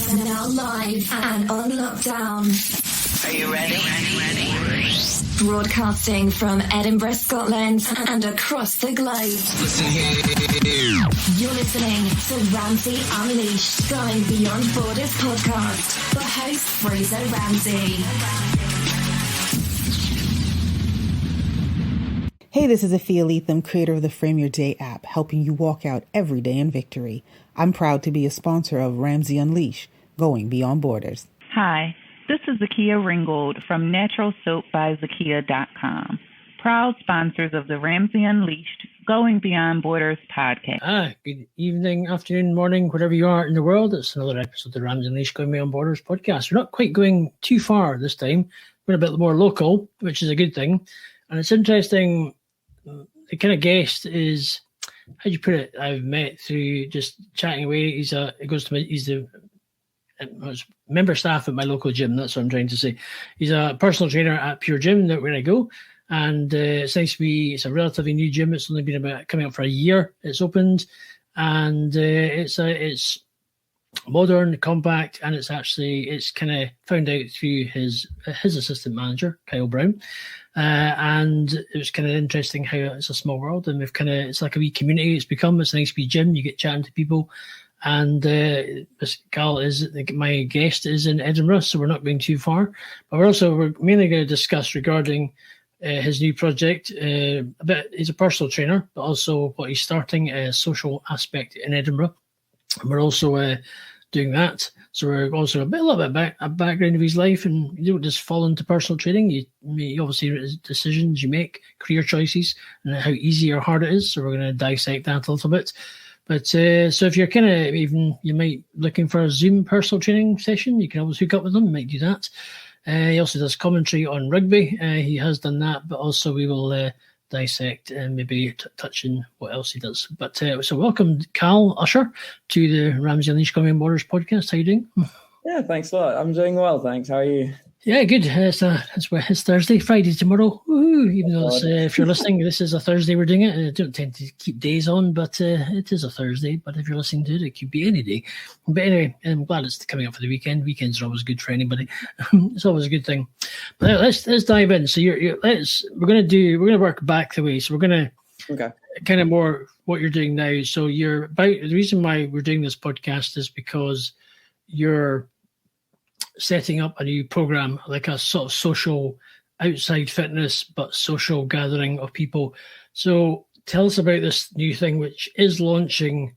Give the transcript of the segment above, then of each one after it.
Now live and on lockdown. Are you ready? Broadcasting from Edinburgh, Scotland and across the globe. Listen here. You're listening to Ramsey Unleashed, Going Beyond Borders podcast for host Fraser Ramsey. Hey, this is Afia Leatham, creator of the Frame Your Day app, helping you walk out every day in victory. I'm proud to be a sponsor of Ramsey Unleashed, Going Beyond Borders. Hi, this is Zakia Ringgold from naturalsoapbyzakia.com, proud sponsors of the Ramsey Unleashed, Going Beyond Borders podcast. Good evening, afternoon, morning, wherever you are in the world. It's another episode of the Ramsey Unleashed, Going Beyond Borders podcast. We're not quite going too far this time. We're a bit more local, which is a good thing. And it's interesting. The kind of guest is, how do you put it? I've met through just chatting away. He's the member staff at my local gym. That's what I'm trying to say. He's a personal trainer at Pure Gym, where I go, and it's nice to be. It's a relatively new gym. It's only been about coming up for a year. It's opened, and it's modern, compact, and it's kind of found out through his assistant manager, Kyle Brown. And it was kind of interesting how it's a small world, and it's like a wee community. It's nice wee gym. You get chatting to people, and Cal my guest is in Edinburgh, so we're not going too far. But we're mainly going to discuss regarding his new project. He's a personal trainer, but also what he's starting a social aspect in Edinburgh. And we're also doing that. So we're also a little bit back a background of his life, and you don't just fall into personal training. You obviously decisions you make, career choices, and how easy or hard it is. So we're going to dissect that a little bit. But so if you're kind of you might looking for a Zoom personal training session, you can always hook up with him. You might do that. He also does commentary on rugby. He has done that, but also we will dissect and maybe touch on what else he does. But so welcome, Cal Usher, to the Ramsey Unleashed Going Beyond Borders podcast. How you doing? Yeah, thanks a lot. I'm doing well, thanks. How are you? Yeah, good. It's Thursday, Friday tomorrow. Woo-hoo. Even though if you're listening, this is a Thursday we're doing it. I don't tend to keep days on, but it is a Thursday. But if you're listening to it, it could be any day. But anyway, I'm glad it's coming up for the weekend. Weekends are always good for anybody. It's always a good thing. But let's dive in. So we're going to work back the way. So we're going to kind of more what you're doing now. So the reason why we're doing this podcast is because you're setting up a new program, like a sort of social outside fitness, but social gathering of people. So tell us about this new thing, which is launching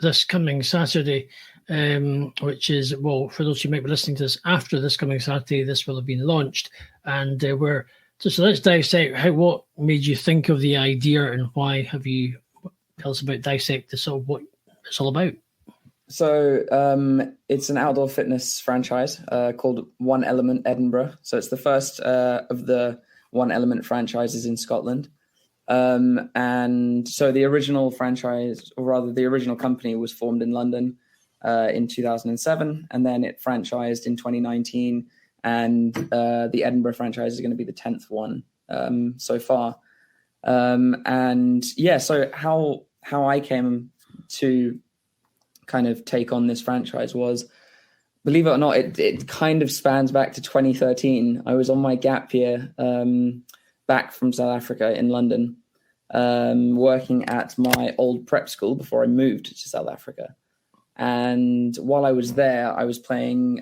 this coming Saturday, which is, well, for those who might be listening to this after this coming Saturday, this will have been launched. And so let's dissect what made you think of the idea, and why tell us about dissect this, sort of what it's all about. So it's an outdoor fitness franchise called Element Edinburgh. So it's the first of the Element franchises in Scotland. And so the original franchise, or rather the original company, was formed in London in 2007, and then it franchised in 2019. And the Edinburgh franchise is going to be the 10th one so far. And yeah, so how I came to kind of take on this franchise was, believe it or not, it kind of spans back to 2013. I was on my gap year back from South Africa in London, working at my old prep school before I moved to South Africa. And while I was there, I was playing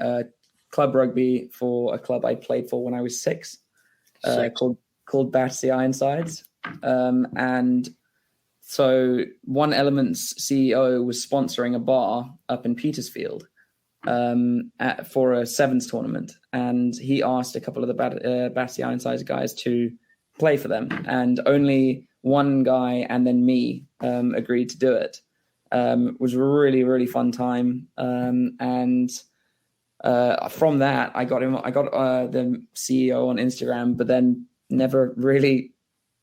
club rugby for a club I played for when I was six. Called Battersea Ironsides. And so One Element's CEO was sponsoring a bar up in Petersfield for a sevens tournament. And he asked a couple of the Battersea Ironsides guys to play for them. And only one guy and then me agreed to do it. It was a really, really fun time. And from that, I got the CEO on Instagram, but then never really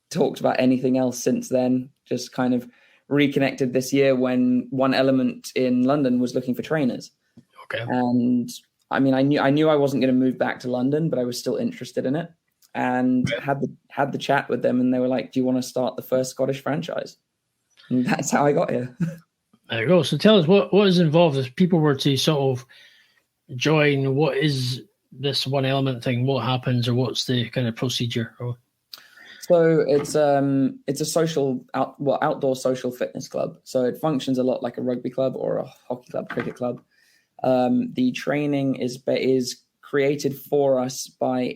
talked about anything else since then. Just kind of reconnected this year when One Element in London was looking for trainers. Okay. And I mean, I knew I wasn't going to move back to London, but I was still interested in it, and had the chat with them, and they were like, "Do you want to start the first Scottish franchise?" And that's how I got here. There you go. So tell us what is involved if people were to sort of join, what is this One Element thing? What happens, or what's the kind of procedure? So it's a outdoor social fitness club. So it functions a lot like a rugby club or a hockey club, cricket club. The training is created for us by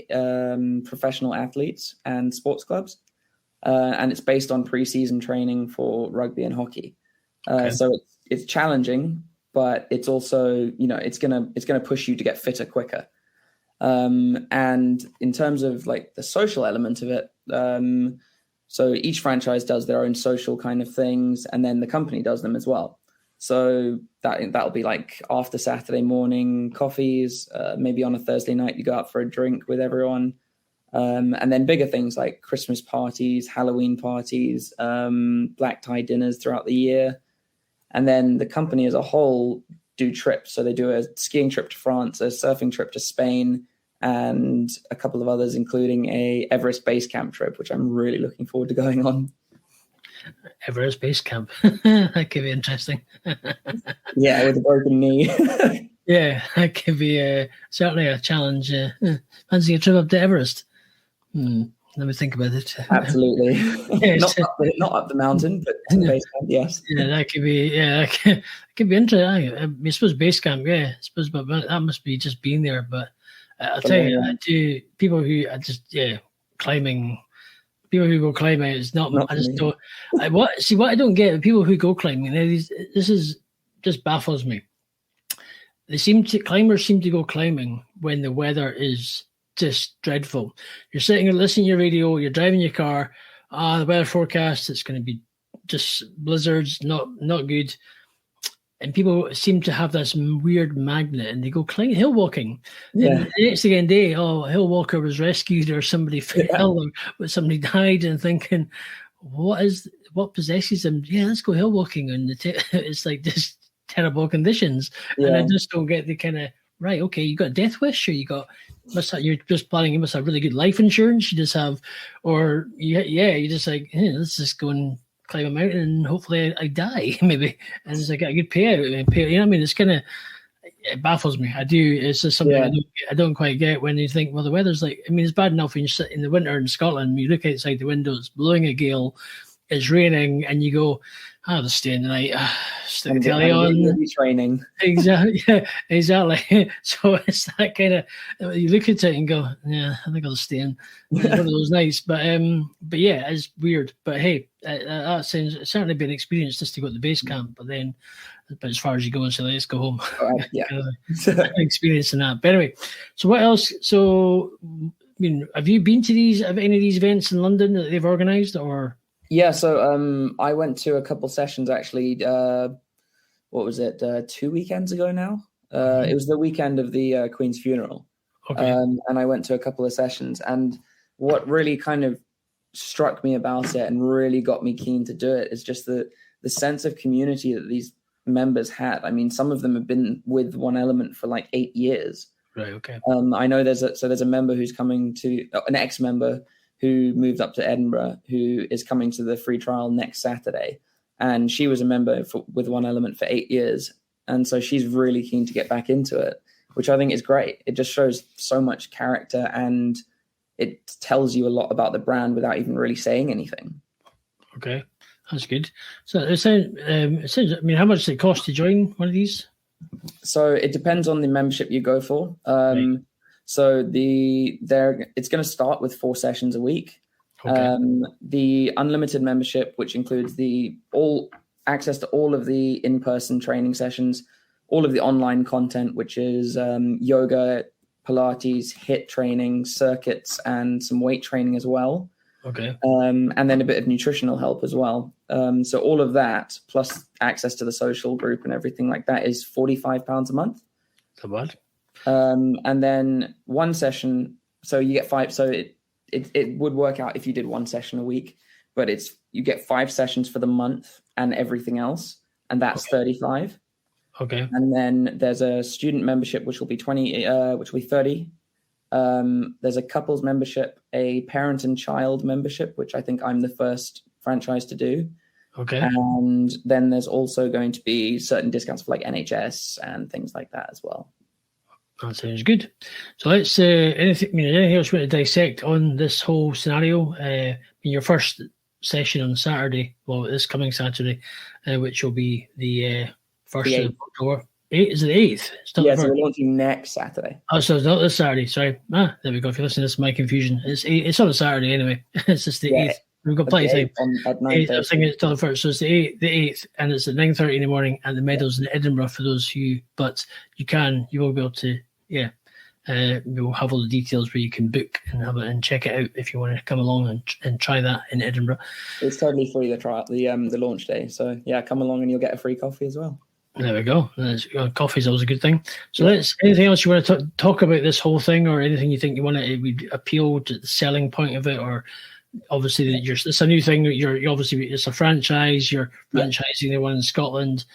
professional athletes and sports clubs, and it's based on pre-season training for rugby and hockey. So it's challenging, but it's also, it's gonna push you to get fitter quicker. And in terms of like the social element of it, so each franchise does their own social kind of things, and then the company does them as well. So that'll be like after Saturday morning coffees, maybe on a Thursday night you go out for a drink with everyone, and then bigger things like Christmas parties, Halloween parties, black tie dinners throughout the year. And then the company as a whole do trips. So they do a skiing trip to France, a surfing trip to Spain, and a couple of others, including a Everest base camp trip, which I'm really looking forward to going on. Everest base camp. That could be interesting. Yeah, with a broken knee. Yeah, that could be certainly a challenge. Fancy a trip up to Everest? Let me think about it. Absolutely. Yeah, not up the mountain, but to the base camp, yes. Yeah, that could be. Yeah, that could be interesting. I suppose base camp. Yeah, I suppose, but that must be just being there. But I'll tell you, I do people who are just climbing. People who go climbing is not. I just don't. What I don't get. People who go climbing. This is just baffles me. Climbers seem to go climbing when the weather is just dreadful. You're sitting and listening to your radio, you're driving your car, the weather forecast, it's going to be just blizzards, not good. And people seem to have this weird magnet and they go hill walking. Yeah. And the next day, hill walker was rescued or somebody fell or somebody died, and thinking, what possesses them? Yeah, let's go hill walking. And it's like this terrible conditions. Yeah. And I just don't get the kind of, right, okay, you got a death wish, or you're just planning, you must have really good life insurance, you just have, or you just like, hey, let's just go and climb a mountain and hopefully I die, maybe, and it's like a good payout, you know what I mean? It's kind of, it baffles me. It's just something I don't quite get when you think, well, the weather's like, I mean, it's bad enough when you sit in the winter in Scotland, you look outside the window, it's blowing a gale, it's raining, and you go, I'll just stay in the night, stick the telly on. Training. Exactly. Yeah, exactly. So it's that kind of, you look at it and go, yeah, I think I'll stay in. It's one of those nights. But yeah, it's weird. But hey, that sounds, it's certainly been an experience just to go to the base camp, but as far as you go and say, let's go home. Yeah. Experiencing that. But anyway, so what else? So, I mean, have you been to any of these events in London that they've organised, or? Yeah, so I went to a couple sessions actually. What was it? 2 weekends ago now. It was the weekend of the Queen's funeral. Okay. And I went to a couple of sessions. And what really kind of struck me about it and really got me keen to do it is just the sense of community that these members had. I mean, some of them have been with One Element for like 8 years. Right. Okay. I know there's a member who's coming to an ex-member who moved up to Edinburgh, who is coming to the free trial next Saturday. And she was a member with One Element for 8 years. And so she's really keen to get back into it, which I think is great. It just shows so much character and it tells you a lot about the brand without even really saying anything. Okay, that's good. So it sounds, I mean, how much does it cost to join one of these? So it depends on the membership you go for. Right. So it's going to start with 4 sessions a week. Okay. The unlimited membership, which includes all access to all of the in-person training sessions, all of the online content, which is yoga, Pilates, HIIT training, circuits, and some weight training as well. Okay. And then a bit of nutritional help as well. So all of that, plus access to the social group and everything like that, is £45 a month. So what? And then one session, so you get 5. So it would work out if you did one session a week, but you get 5 sessions for the month and everything else, and that's 35. Okay. And then there's a student membership, which will be 20, which will be 30. There's a couples membership, a parent and child membership, which I think I'm the first franchise to do. Okay. And then there's also going to be certain discounts for like NHS and things like that as well. That sounds good. So let's anything else you want to dissect on this whole scenario? In your first session on Saturday, well, this coming Saturday, which will be the first of October. Is it the 8th? Yeah, so we're launching next Saturday. Oh, so it's not this Saturday. Sorry. There we go. If you're listening, this is my confusion. It's on a Saturday anyway. It's just the 8th. We've got plenty of time. At 9:30. I was thinking it's till the first. So it's the 8th, and it's at 9:30 in the morning, and the medals in Edinburgh for those who. But you will be able to. Yeah, we'll have all the details where you can book and have it and check it out if you want to come along and try that in Edinburgh. It's totally free to try the launch day. So yeah, come along and you'll get a free coffee as well. There we go. Coffee's always a good thing. So anything else you want to talk about this whole thing, or anything you think you want to would appeal to the selling point of it, or obviously it's a new thing. You're obviously it's a franchise. You're franchising the one in Scotland.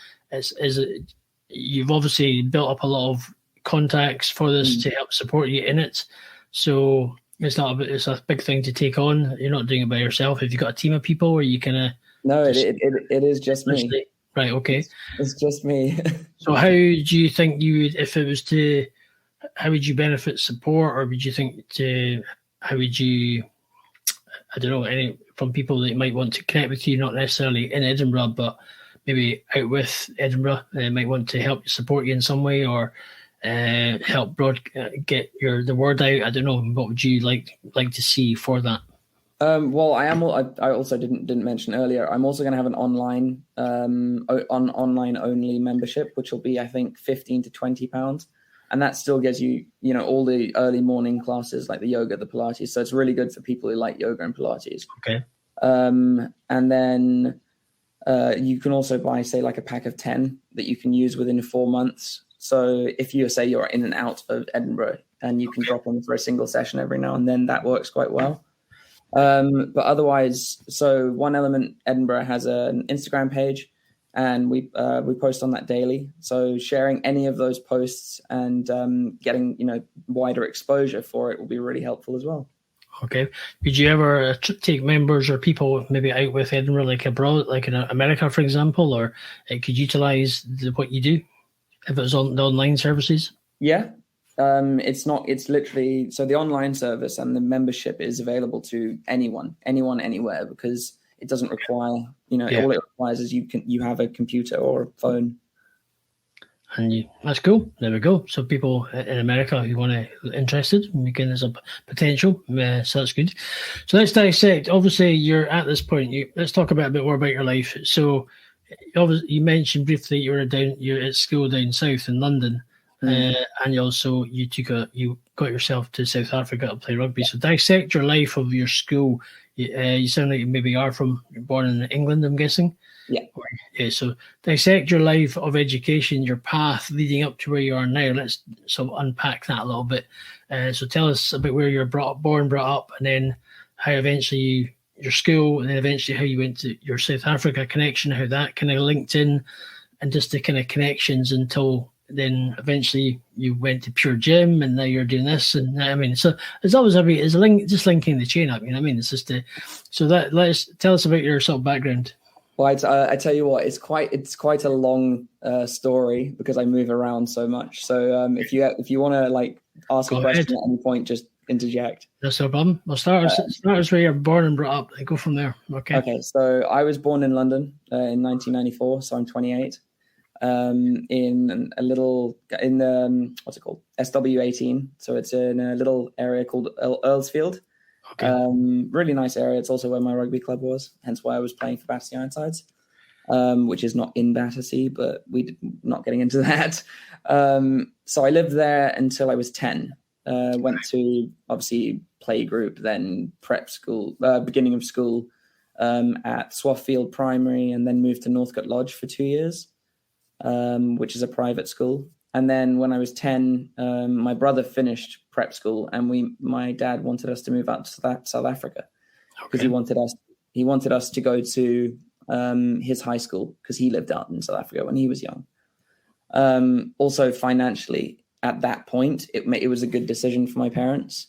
You've obviously built up a lot of contacts for this to help support you in it. So it's a big thing to take on. You're not doing it by yourself. Have you got a team of people, or you kind of? No, it is just me. Right. Okay. It's just me. So how do you think you would, if it was to, how would you benefit support, or would you think how would you, I don't know, any from people that might want to connect with you, not necessarily in Edinburgh, but maybe out with Edinburgh, might want to help support you in some way, or help get the word out. I don't know. What would you like to see for that? Well, I also didn't mention earlier, I'm also going to have an online online only membership, which will be, I think, £15 to £20, and that still gives you all the early morning classes like the yoga, the Pilates. So it's really good for people who like yoga and Pilates. Okay. And then you can also buy, say, like a pack of 10 that you can use within 4 months. So if you say you're in and out of Edinburgh, and you can drop on for a single session every now and then, that works quite well. But otherwise, so One Element Edinburgh has an Instagram page, and we post on that daily. So sharing any of those posts and getting wider exposure for it will be really helpful as well. Okay. Did you ever take members or people maybe out with Edinburgh, like abroad, like in America, for example, or could utilize what you do if it was on the online services? Yeah. It's literally, so the online service and the membership is available to anyone, anywhere, because it doesn't require, all it requires is you have a computer or a phone. And that's cool. There we go. So people in America who interested, again, there's a potential. So that's good. So let's dissect. Obviously, you're at this point. Let's talk a bit more about your life. So obviously, you mentioned briefly you're at school down south in London. And you got yourself to South Africa to play rugby. So dissect your life of your school. You sound like you maybe you're born in England, I'm guessing. Yeah. So dissect your life of education, your path leading up to where you are now. Let's sort of unpack that a little bit. So tell us about where you're brought up, and then how eventually your school, and then eventually how you went to your South Africa connection, how that kind of linked in, and just the kind of connections until then eventually you went to Pure Gym, and now you're doing this. And I mean, so it's always it's a link, just linking the chain up. It's just let's tell us about your sort of background. Well, I tell you what, it's quite a long story because I move around so much. So if you want to ask a question at any point, just interject. That's no problem. We'll start us where you're born and brought up and go from there. Okay. So I was born in London in 1994. So I'm 28. In what's it called? SW18. So it's in a little area called Earlsfield. Okay. Really nice area. It's also where my rugby club was, hence why I was playing for Battersea Ironsides, which is not in Battersea, but not getting into that. So I lived there until I was 10. Went to obviously playgroup, then prep school, beginning of school at Swafffield Primary, and then moved to Northcote Lodge for 2 years. Which is a private school. And then when I was 10, my brother finished prep school, and my dad wanted us to move out to South Africa because he wanted us to go to his high school because he lived out in South Africa when he was young. Also financially, at that point, it was a good decision for my parents.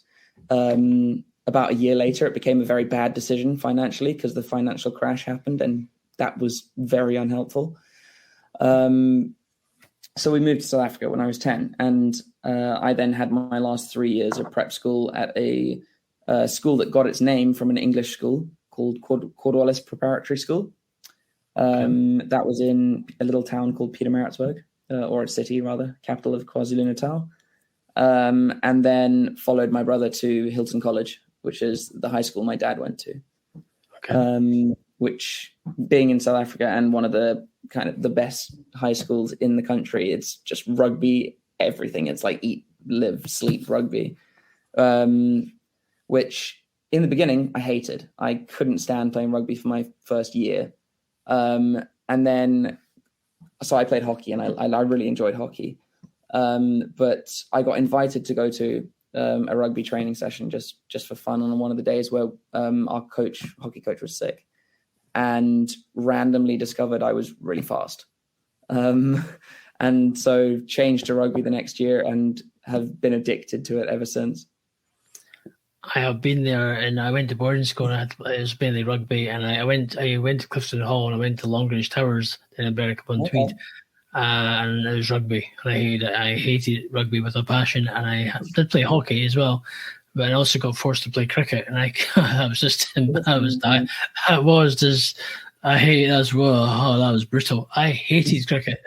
About a year later, it became a very bad decision financially because the financial crash happened, and that was very unhelpful. So we moved to South Africa when I was 10, and I then had my last 3 years of prep school at a school that got its name from an English school called Cornwallis Preparatory School. That was in a little town called Pietermaritzburg, or a city rather, capital of KwaZulu-Natal. And then followed my brother to Hilton College, which is the high school my dad went to. Which, being in South Africa and one of the kind of the best high schools in the country, it's just rugby, everything. It's like eat, live, sleep rugby, which in the beginning I hated. I couldn't stand playing rugby for my first year. And then, so I played hockey, and I really enjoyed hockey. But I got invited to go to a rugby training session just for fun on one of the days where our hockey coach was sick, and randomly discovered I was really fast. And so changed to rugby the next year and have been addicted to it ever since. I have been there, and I went to boarding school, and it was mainly rugby, and I went to Clifton Hall, and I went to Longrange Towers in Berwick-upon-Tweed, and it was rugby, and I hated rugby with a passion, and I did play hockey as well, but I also got forced to play cricket, and I hated as well. Oh, that was brutal. I hated cricket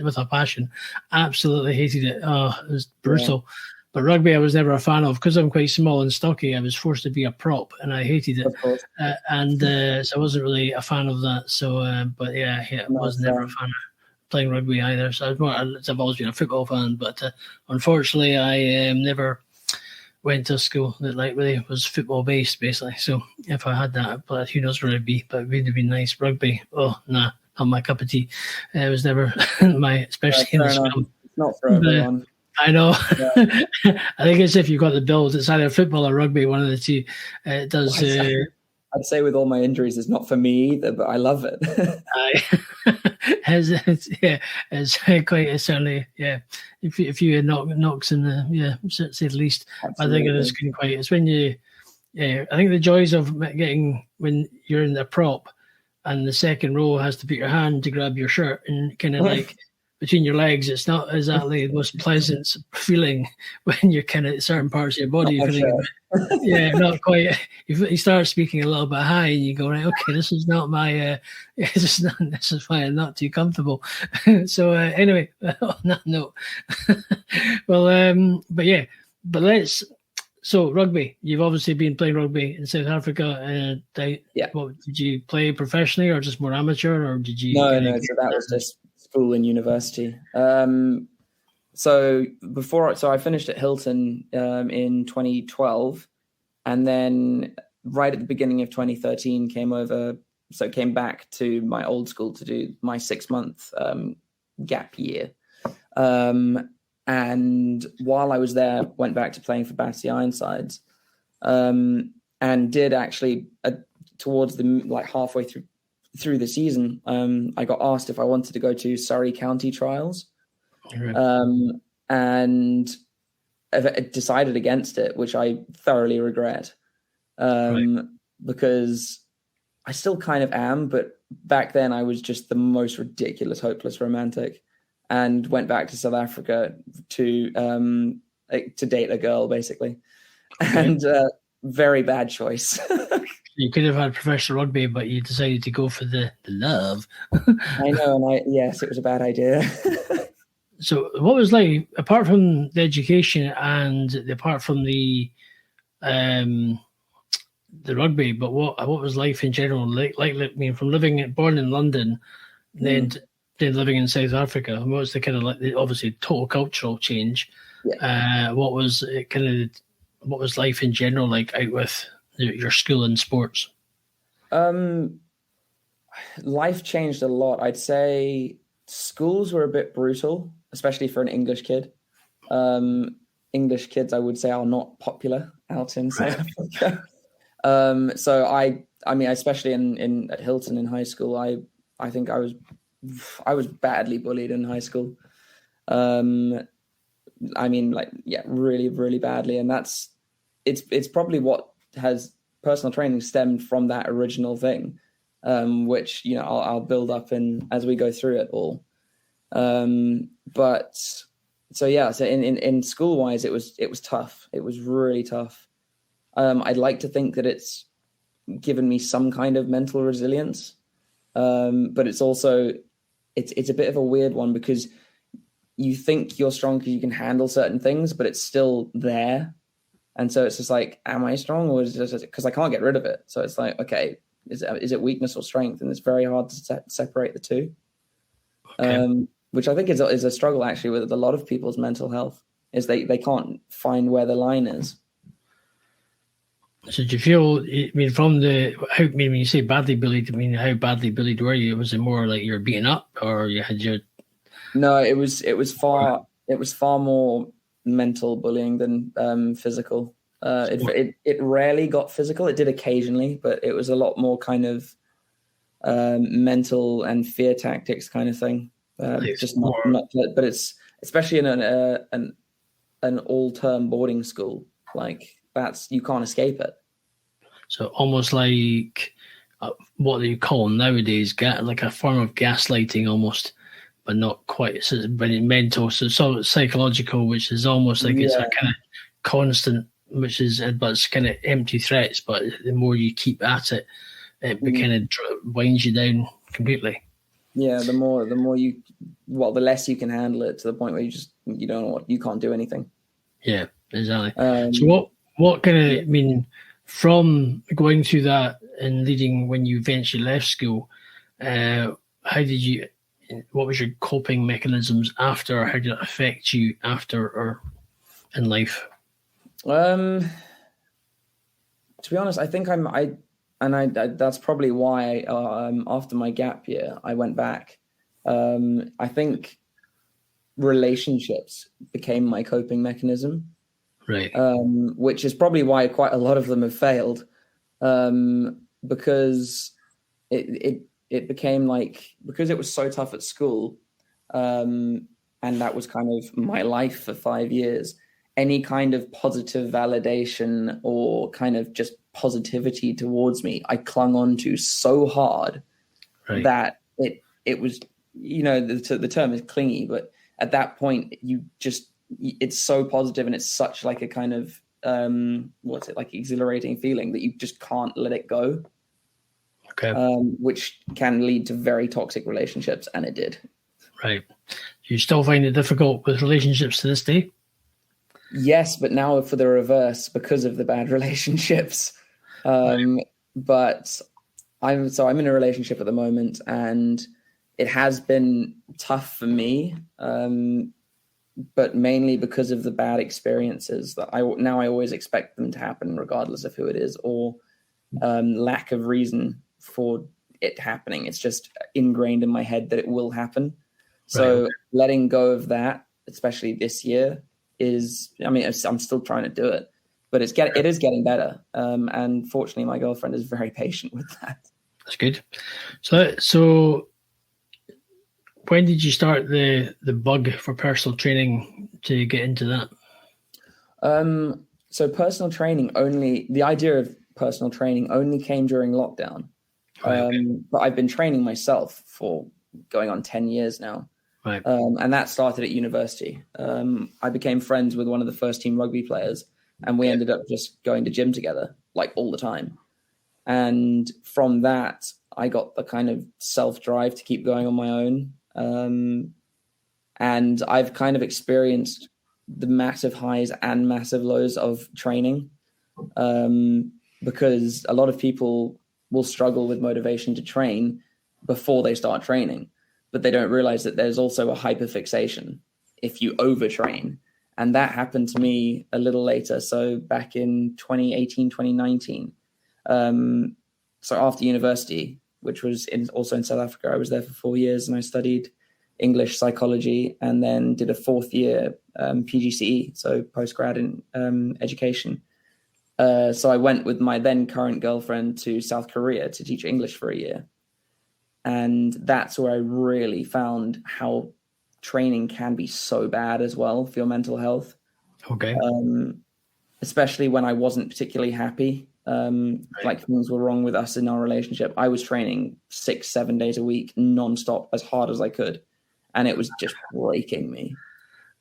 with a passion, absolutely hated it. Oh, it was brutal. Yeah. But rugby I was never a fan of because I'm quite small and stocky. I was forced to be a prop, and I hated it. So I wasn't really a fan of that. So, but yeah, I was never a fan of playing rugby either. So I've always been a football fan, but unfortunately I never went to school that really was football based, basically. So if I had that, but who knows where it'd be? But it would have been nice. Rugby, not my cup of tea. It was never especially in the scrum. It's not for everyone. I know. Yeah. I think it's if you've got the build, it's either football or rugby, one of the two. It does. I'd say with all my injuries, it's not for me either, but I love it. It's certainly, yeah. If you had knocks in the, say the least. Absolutely. I think it is quite. It's when you, I think the joys of getting when you're in the prop and the second row has to put your hand to grab your shirt and kind of like. Between your legs, it's not exactly the most pleasant feeling when you're kind of certain parts of your body feeling not quite. You start speaking a little bit high, and you go, right, okay, this is not my. This is why I'm not too comfortable. So anyway, on that note, So rugby, you've obviously been playing rugby in South Africa. What, did you play professionally or just more amateur, or did you? No. So that was just school and university. So I finished at Hilton in 2012, and then right at the beginning of 2013 came back to my old school to do my 6-month gap year. And while I was there, went back to playing for Battersea Ironsides, and did actually towards the halfway through the season, I got asked if I wanted to go to Surrey County trials, and I decided against it, which I thoroughly regret, because I still kind of am, but back then I was just the most ridiculous, hopeless romantic, and went back to South Africa to date a girl, basically, and very bad choice. You could have had professional rugby, but you decided to go for the love. I know, and yes, it was a bad idea. So what was like, apart from the education and apart from the rugby, but what was life in general like? I mean, from born in London, then living in South Africa, what was the kind of obviously total cultural change? Yeah. What was life in general like out with your school and sports? Life changed a lot. I'd say schools were a bit brutal, especially for an English kid. English kids, I would say, are not popular out in South Africa. So I mean, especially at Hilton in high school, I think I was badly bullied in high school. I mean, really, really badly, and it's probably what has personal training stemmed from that original thing, which I'll build up in as we go through it all. But So yeah, so in school wise, it was tough. It was really tough. I'd like to think that it's given me some kind of mental resilience, but it's also it's a bit of a weird one because you think you're strong because you can handle certain things, but it's still there, and so it's just like, am I strong, or is it just because I can't get rid of it? So it's like, okay, is it weakness or strength? And it's very hard to separate the two. Okay. Which I think is a struggle actually with a lot of people's mental health, is they can't find where the line is. So do you feel, I mean, when you say badly bullied, I mean, how badly bullied were you? Was it more like you were beaten up, or you had your... No, it was far more mental bullying than physical. It rarely got physical. It did occasionally, but it was a lot more kind of mental and fear tactics kind of thing. Just not, but it's especially in an all-term boarding school, like that's, you can't escape it. So almost like what do you call nowadays, like a form of gaslighting almost, but not quite. So, but it's mental, so psychological, which is almost like it's a kind of constant, but it's kind of empty threats. But the more you keep at it, it kind of winds you down completely. Yeah, the less you can handle it, to the point where you don't know what, you can't do anything. Yeah, exactly. So what kind of, I mean, from going through that and leading when you eventually left school, what was your coping mechanisms after, or how did it affect you after or in life? To be honest, I think that's probably why after my gap year, I went back. I think relationships became my coping mechanism, right? Which is probably why quite a lot of them have failed, because it became like, because it was so tough at school, and that was kind of my life for 5 years. Any kind of positive validation or kind of just positivity towards me, I clung on to so hard, right, that it was, the term is clingy, but at that point it's so positive, and it's such like a kind of like exhilarating feeling that you just can't let it go. Okay. Which can lead to very toxic relationships, and it did. Right. You still find it difficult with relationships to this day? Yes, but now for the reverse, because of the bad relationships. But I'm in a relationship at the moment, and it has been tough for me, but mainly because of the bad experiences that I always expect them to happen, regardless of who it is, or lack of reason for it happening. It's just ingrained in my head that it will happen. So letting go of that, especially this year, I'm still trying to do it, but it is getting better. And fortunately, my girlfriend is very patient with that. That's good. So when did you start the bug for personal training to get into that? So personal training the idea of personal training only came during lockdown. But I've been training myself for going on 10 years now. Right. And that started at university. I became friends with one of the first team rugby players, and we ended up just going to gym together, like all the time. And from that, I got the kind of self-drive to keep going on my own. And I've kind of experienced the massive highs and massive lows of training, because a lot of people will struggle with motivation to train before they start training, but they don't realize that there's also a hyperfixation if you overtrain. And that happened to me a little later. So back in 2018, 2019. So after university, which was also in South Africa, I was there for 4 years, and I studied English, psychology, and then did a 4th year PGCE, so postgrad in education. So I went with my then current girlfriend to South Korea to teach English for a year. And that's where I really found how training can be so bad as well for your mental health. Okay. Especially when I wasn't particularly happy. Like things were wrong with us in our relationship. I was training 6-7 days a week, nonstop, as hard as I could. And it was just breaking me.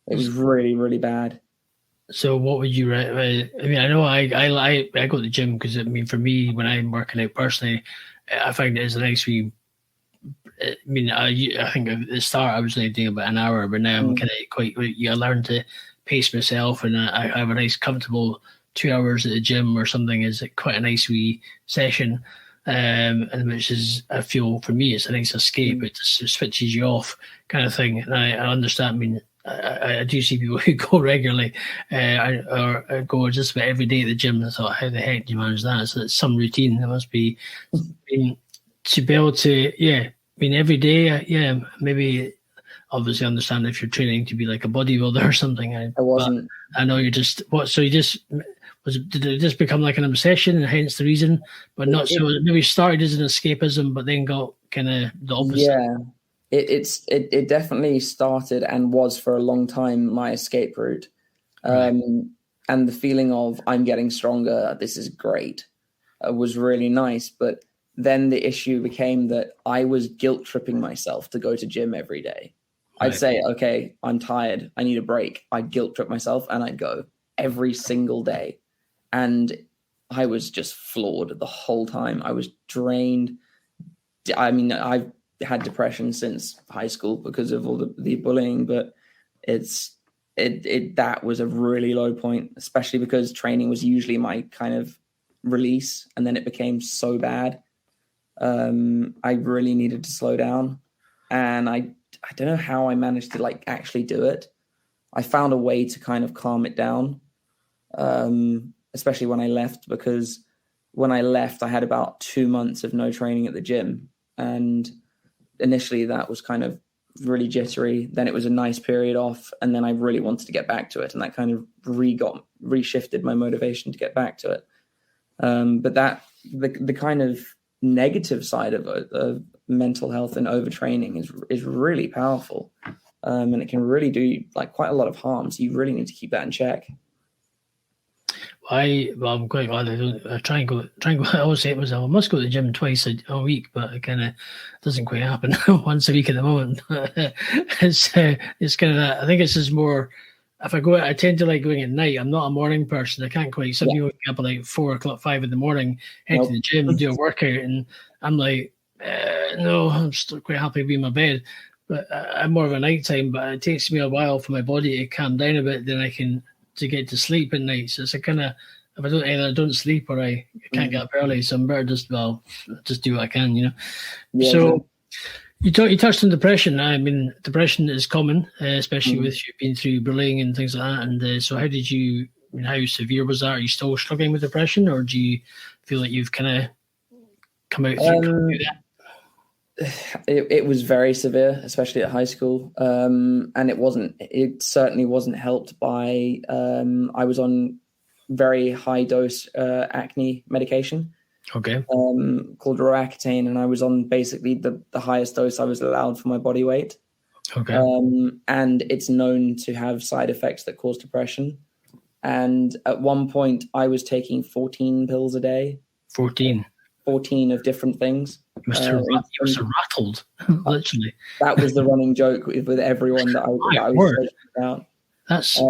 It was really, really bad. So what would you I mean, I know I go to the gym because, I mean, for me, when I'm working out personally, I find it is a nice wee. I mean, I think at the start I was only doing about an hour, but now I'm kind of quite. I learn to pace myself, and I have a nice, comfortable 2 hours at the gym or something. Is quite a nice wee session, and which is, I feel, for me, it's a nice escape. It just switches you off, kind of thing. And I understand. I mean, I do see people who go regularly, or go just about every day at the gym. And I thought, how the heck do you manage that? So it's some routine. There must be, I mean, to be able to, I mean, every day, maybe obviously understand if you're training to be like a bodybuilder or something. I wasn't. I know you're just, so you just, did it just become like an obsession and hence the reason, but not so, maybe started as an escapism, but then got kind of the opposite? Yeah. It definitely started and was for a long time my escape route. And the feeling of I'm getting stronger, this is great, was really nice. But then the issue became that I was guilt tripping myself to go to gym every day. I'd say, okay, I'm tired, I need a break. I'd guilt trip myself and I'd go every single day. And I was just floored the whole time. I was drained. I mean, I've had depression since high school because of all the bullying, but that was a really low point, especially because training was usually my kind of release, and then it became so bad. I really needed to slow down, and I don't know how I managed to like actually do it. I found a way to kind of calm it down, especially when I left, because when I left I had about 2 months of no training at the gym, and initially that was kind of really jittery. Then it was a nice period off, and then I really wanted to get back to it, and that kind of reshifted my motivation to get back to it. But that the kind of negative side of mental health and overtraining is really powerful, and it can really do like quite a lot of harm. So you really need to keep that in check. I'm quite glad I don't. I try and go. I always say I must go to the gym twice a week, but it kind of doesn't quite happen once a week at the moment. It's kind of that. I think it's just more. If I go, I tend to like going at night. I'm not a morning person. I can't quite. Some people wake up at like 4 o'clock, 5 in the morning, head to the gym, do a workout, and I'm like, no, I'm still quite happy to be in my bed. But I'm more of a nighttime. But it takes me a while for my body to calm down a bit. Then I can to get to sleep at night. So it's a kind of, if I don't sleep or I can't get up early, so I'm better just do what I can, you know. Yeah, so you touched on depression. I mean, depression is common, especially with you being through bullying and things like that. And so how severe was that? Are you still struggling with depression, or do you feel like you've kind of come out through that? It was very severe, especially at high school, and it certainly wasn't helped by I was on very high dose acne medication, called Roaccutane, and I was on basically the highest dose I was allowed for my body weight. And it's known to have side effects that cause depression, and at one point I was taking 14 pills a day. 14 of different things. You must have rattled, literally. That was the running joke with everyone that I was talking about. That's it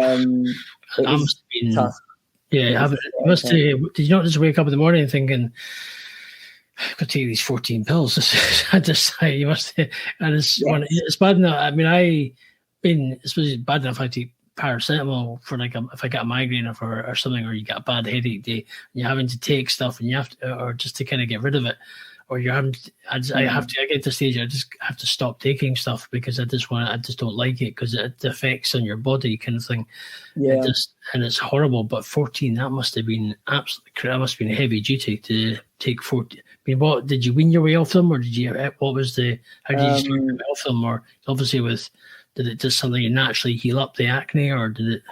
was tough. Yeah, did you not just wake up in the morning thinking, I've got to take these 14 pills? I just say you must, and it's bad enough. I mean, it's bad enough I take paracetamol for like if I get a migraine or something, or you get a bad headache day, and you're having to take stuff, and you have to, or just to kind of get rid of it, or you're having to, I get to the stage I just have to stop taking stuff because I just don't like it because it affects on your body, kind of thing. And it's horrible. But 14, that must have been heavy duty to take 14. I mean, what did you wean your way off them, or how did you start your way off them, or obviously did it just something naturally heal up the acne, or did it?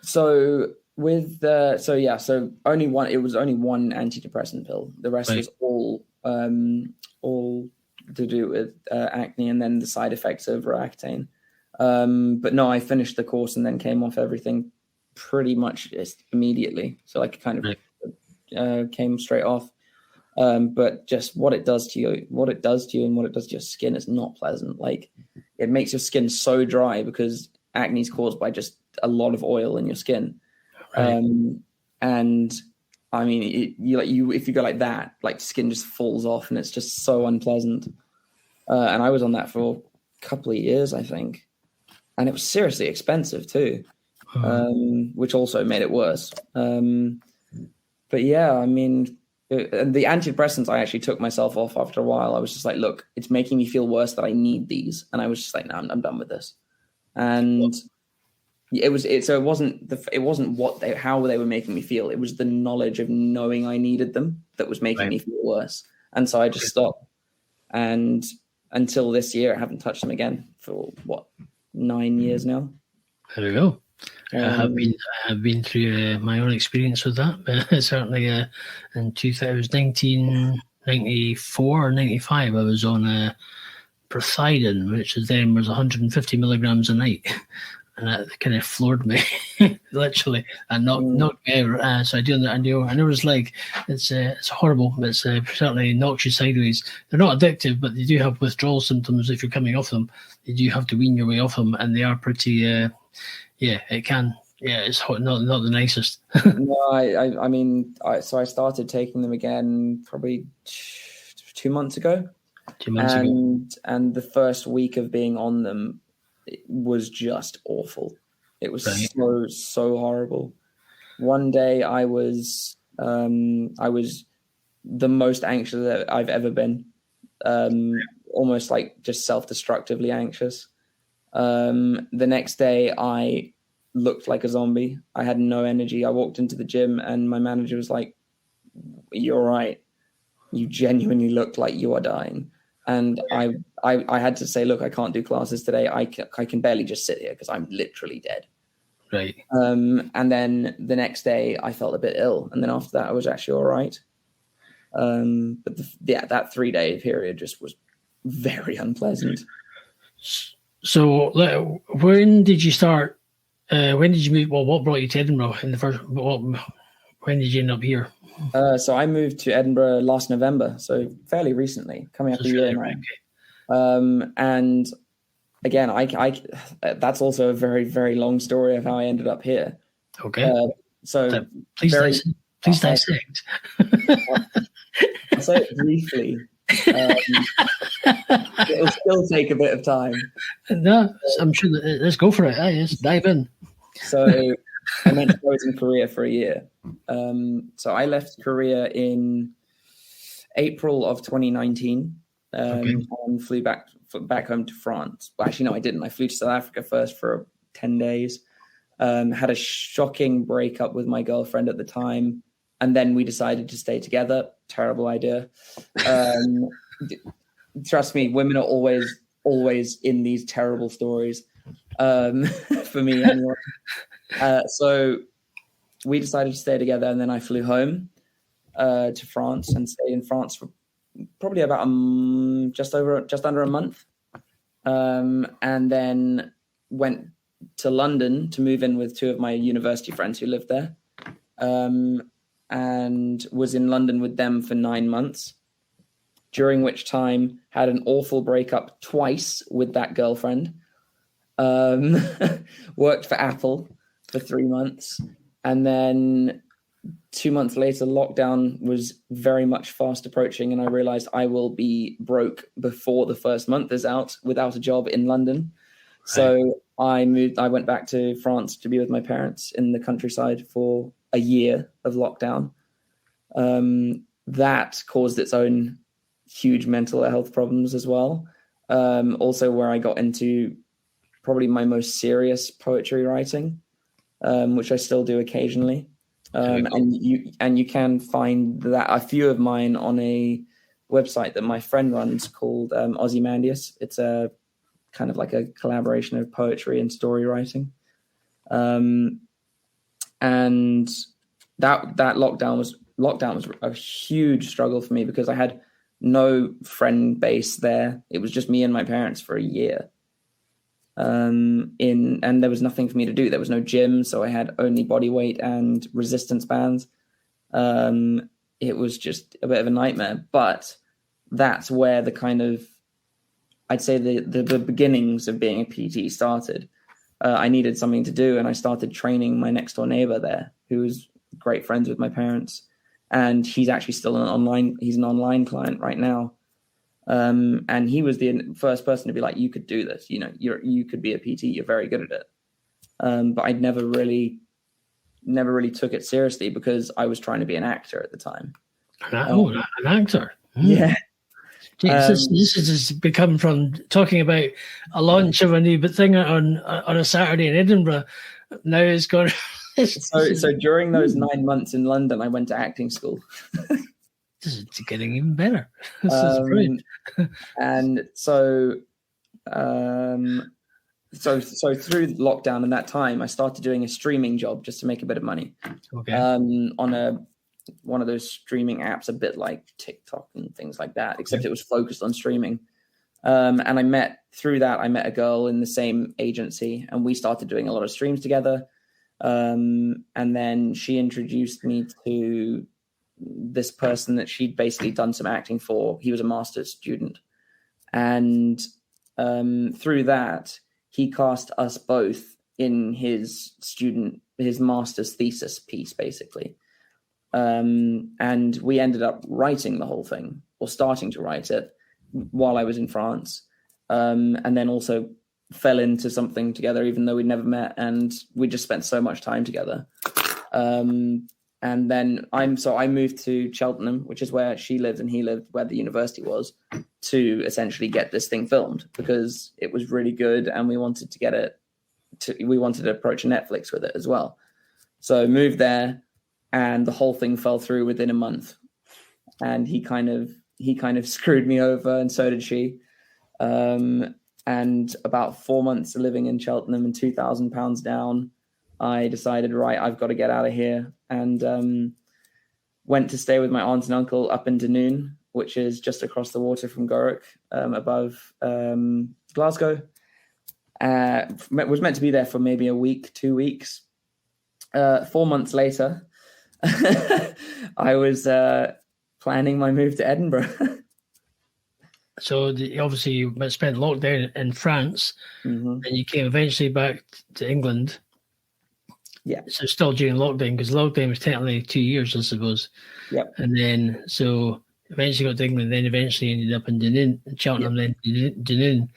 So only one. It was only one antidepressant pill. The rest was all to do with acne, and then the side effects of Roaccutane. But no, I finished the course and then came off everything pretty much just immediately. So I kind of came straight off. But just what it does to you and what it does to your skin is not pleasant. Like, it makes your skin so dry because acne is caused by just a lot of oil in your skin. Right. And I mean, if you go like that, like skin just falls off, and it's just so unpleasant. And I was on that for a couple of years, I think, and it was seriously expensive too, which also made it worse. But yeah, I mean, the antidepressants, I actually took myself off after a while. I was just like, look, it's making me feel worse that I need these, and I was just like, no, I'm done with this. And it wasn't how they were making me feel. It was the knowledge of knowing I needed them that was making me feel worse. And so I just stopped. And until this year, I haven't touched them again for 9 years now. There we go. I have been through my own experience with that. But certainly in 1994 or 95, I was on Poseidon, which was 150 milligrams a night. And that kind of floored me, literally, and knocked me out. So I know it's like it's horrible. It's certainly knocks you sideways. They're not addictive, but they do have withdrawal symptoms if you're coming off them. You do have to wean your way off them, and they are pretty. It can. Yeah, it's not the nicest. No, I mean, so I started taking them again probably 2 months ago. 2 months ago. And the first week of being on them, it was just awful. It was so horrible. One day I was the most anxious that I've ever been. Almost like just self-destructively anxious. The next day I looked like a zombie. I had no energy. I walked into the gym and my manager was like, "You're right. You genuinely look like you are dying." And I had to say, look, I can't do classes today. I can barely just sit here because I'm literally dead. Right. And then the next day I felt a bit ill. And then after that, I was actually all right. But that 3-day period just was very unpleasant. So when did you start? When did you move? Well, what brought you to Edinburgh in the first? When did you end up here? So I moved to Edinburgh last November, so fairly recently, coming up a year now. Okay. And again, I that's also a very, very long story of how I ended up here. Okay. So please dissect. I'll say it briefly. It'll still take a bit of time. No, I'm sure. Let's go for it. Yes, dive in. So I meant I was in Korea for a year. So I left Korea in April of 2019 and flew back home to France. Well, actually, no, I didn't. I flew to South Africa first for 10 days. Had a shocking breakup with my girlfriend at the time. And then we decided to stay together. Terrible idea. Trust me, women are always in these terrible stories. For me, anyway. So we decided to stay together, and then I flew home to France and stayed in France for probably about just under a month, and then went to London to move in with two of my university friends who lived there, and was in London with them for 9 months, during which time had an awful breakup twice with that girlfriend, worked for Apple for 3 months, and then 2 months later, lockdown was very much fast approaching, and I realized I will be broke before the first month is out without a job in London. Right. So I went back to France to be with my parents in the countryside for a year of lockdown. That caused its own huge mental health problems as well. Also where I got into probably my most serious poetry writing, which I still do occasionally. And you can find that a few of mine on a website that my friend runs called Ozymandias. It's a kind of like a collaboration of poetry and story writing. And that lockdown was a huge struggle for me because I had no friend base there. It was just me and my parents for a year. And there was nothing for me to do. There was no gym, so I had only body weight and resistance bands. It was just a bit of a nightmare, but that's where the kind of, I'd say the beginnings of being a PT started. I needed something to do, and I started training my next door neighbor there, who was great friends with my parents, and he's actually still he's an online client right now. And he was the first person to be like, you could do this, you could be a PT, you're very good at it. But I never really took it seriously because I was trying to be an actor at the time. An actor. Yeah. Jeez, this has become from talking about a launch of a new thing on a Saturday in Edinburgh. Now it's gone. So during those 9 months in London, I went to acting school. This is getting even better. This is brilliant. And so through lockdown and that time, I started doing a streaming job just to make a bit of money. Okay. On one of those streaming apps, a bit like TikTok and things like that, except it was focused on streaming. And I met a girl in the same agency, and we started doing a lot of streams together. And then she introduced me to this person that she'd basically done some acting for. He was a master's student. And through that, he cast us both in his master's thesis piece, basically. And we ended up writing the whole thing, or starting to write it, while I was in France. And then also fell into something together, even though we'd never met, and we just spent so much time together. And then I moved to Cheltenham, which is where she lived and he lived, where the university was, to essentially get this thing filmed because it was really good, and we wanted to approach Netflix with it as well. So moved there, and the whole thing fell through within a month. And he kind of screwed me over, and so did she. And about 4 months of living in Cheltenham and £2,000 down, I decided, right, I've got to get out of here, and went to stay with my aunt and uncle up in Dunoon, which is just across the water from Gourock, above Glasgow. Was meant to be there for maybe a week, 2 weeks. 4 months later, I was planning my move to Edinburgh. So obviously you spent lockdown in France, and you came eventually back to England. Yeah. So still during lockdown, because lockdown was technically 2 years, I suppose. Yep. And then so eventually got to England, then eventually ended up in Dunoon, Cheltenham, then Dunoon,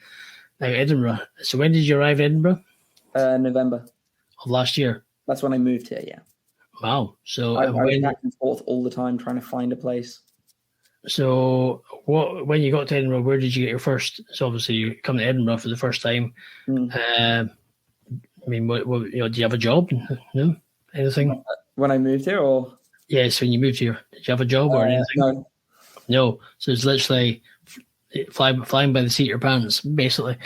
now Edinburgh. So when did you arrive in Edinburgh? November of last year. That's when I moved here. Yeah. Wow. So I was back and forth all the time trying to find a place. So when you got to Edinburgh, where did you get your first? So obviously you come to Edinburgh for the first time. I mean, what do you have a job? No, anything? When I moved here, or yes, when you moved here, did you have a job or anything? No. So it's literally flying by the seat of your pants, basically.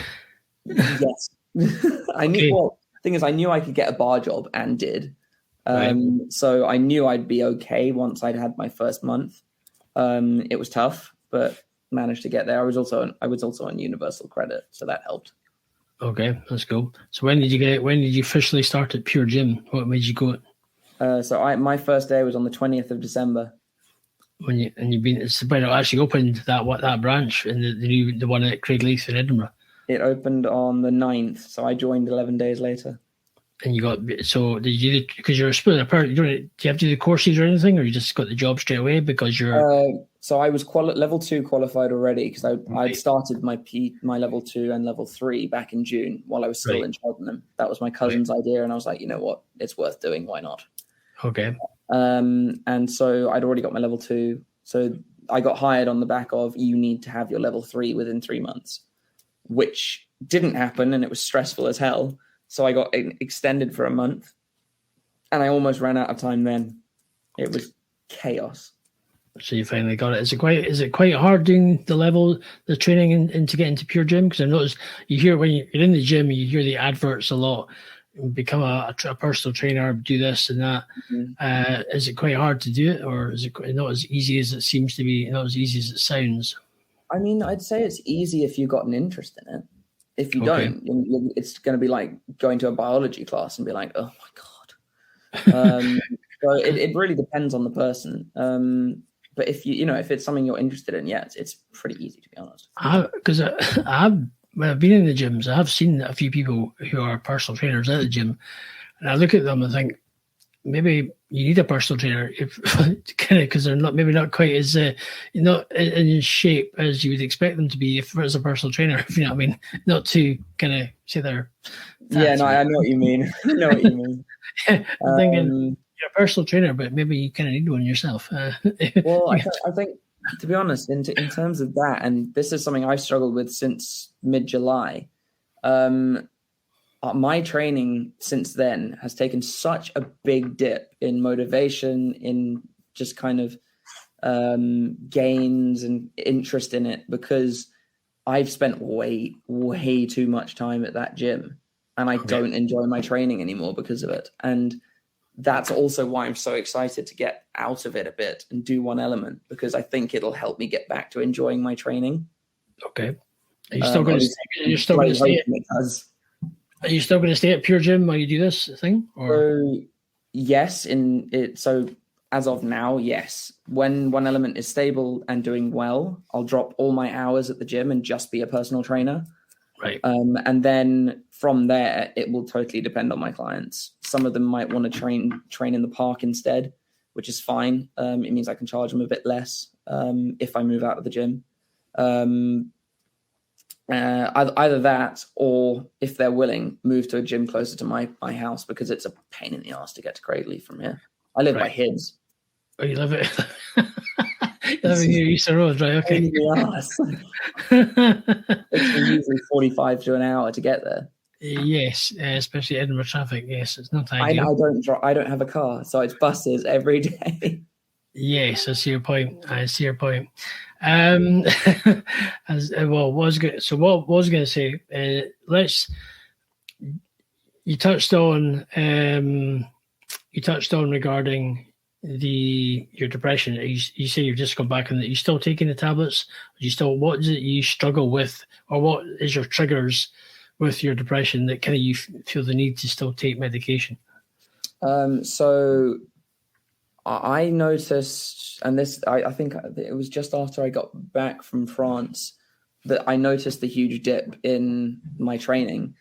Yes. I knew. Okay. Well, the thing is, I knew I could get a bar job and did. Right. So I knew I'd be okay once I'd had my first month. It was tough, but managed to get there. I was also on universal credit, so that helped. Okay, that's cool. So when did you officially start at Pure Gym? What made you go? My first day was on the 20th of December. It's when it actually opened that branch in the one at Craigleith in Edinburgh. It opened on the 9th, so I joined 11 days later. And did you, because you're a split apart, do you have to do the courses or anything, or you just got the job straight away because you're... So I was level 2 qualified already, because I'd started my level 2 and level 3 back in June while I was still in Cheltenham. That was my cousin's idea, and I was like, you know what, it's worth doing, why not? Okay. And so I'd already got my level 2, so I got hired on the back of, you need to have your level 3 within 3 months, which didn't happen, and it was stressful as hell. So I got extended for a month, and I almost ran out of time then. It was chaos. So you finally got it. Is it quite hard doing the training and to get into Pure Gym? Because I noticed you hear when you're in the gym, you hear the adverts a lot. Become a personal trainer, do this and that. Mm-hmm. Is it quite hard to do it, or is it not as easy as it seems to be? Not as easy as it sounds. I mean, I'd say it's easy if you've got an interest in it. If you don't, it's going to be like going to a biology class and be like, oh my God. So it really depends on the person. But if if it's something you're interested in, it's pretty easy, to be honest. Because when I've been in the gyms, I have seen a few people who are personal trainers at the gym, and I look at them and think maybe you need a personal trainer if because they're not quite as not in shape as you would expect them to be if there's a personal trainer. If you know what I mean, not to kind of say they're. Yeah, no, I know what you mean. I know what you mean. I'm thinking you're a personal trainer, but maybe you kind of need one yourself. Well, I think, to be honest, in terms of that, and this is something I've struggled with since mid-July, my training since then has taken such a big dip in motivation, in just kind of gains and interest in it, because I've spent way too much time at that gym, and I don't enjoy my training anymore because of it. And that's also why I'm so excited to get out of it a bit and do One Element, because I think it'll help me get back to enjoying my training. Okay. Are you still going to stay? Are you still going to stay at Pure Gym while you do this thing? Or? So, yes, so as of now, yes. When One Element is stable and doing well, I'll drop all my hours at the gym and just be a personal trainer. Right. And then from there, it will totally depend on my clients. Some of them might want to train in the park instead, which is fine. It means I can charge them a bit less if I move out of the gym. Either that, or if they're willing, move to a gym closer to my house, because it's a pain in the ass to get to Cradley from here. I live by Hibs. Oh, you live it? You live near Easter Road, right? Okay. It's usually 45 to an hour to get there. Yes, especially Edinburgh traffic. Yes, it's not ideal. I don't have a car, so it's buses every day. Yes, I see your point. What was going to say? You touched on regarding your depression. You say you've just come back, and that you still taking the tablets. What is it you struggle with, or what is your triggers with your depression that kind of you feel the need to still take medication? So I noticed, and this, I think it was just after I got back from France that I noticed the huge dip in my training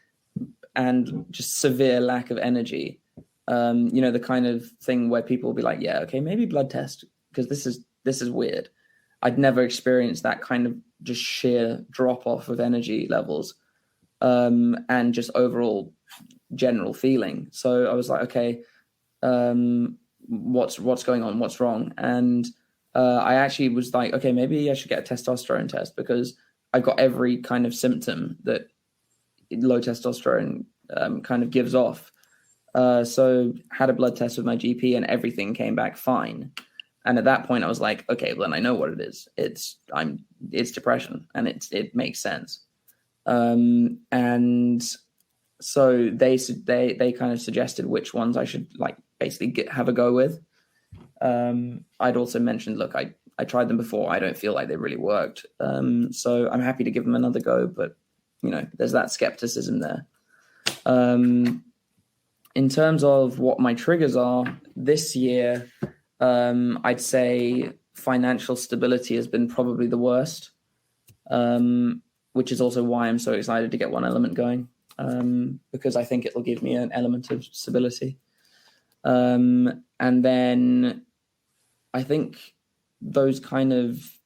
and just severe lack of energy. The kind of thing where people will be like, yeah, okay, maybe blood test, because this is weird. I'd never experienced that kind of just sheer drop off of energy levels, and just overall general feeling. So I was like, okay, what's going on? What's wrong? And I actually was like, okay, maybe I should get a testosterone test, because I've got every kind of symptom that low testosterone kind of gives off. So had a blood test with my GP, and everything came back fine. And at that point I was like, okay, well, then I know what it is. It's depression, and it makes sense. And so they kind of suggested which ones I should basically have a go with. I'd also mentioned, look, I tried them before. I don't feel like they really worked. So I'm happy to give them another go, but there's that skepticism there. In terms of what my triggers are this year, I'd say financial stability has been probably the worst, which is also why I'm so excited to get One Element going, because I think it'll give me an element of stability. And then I think those kind of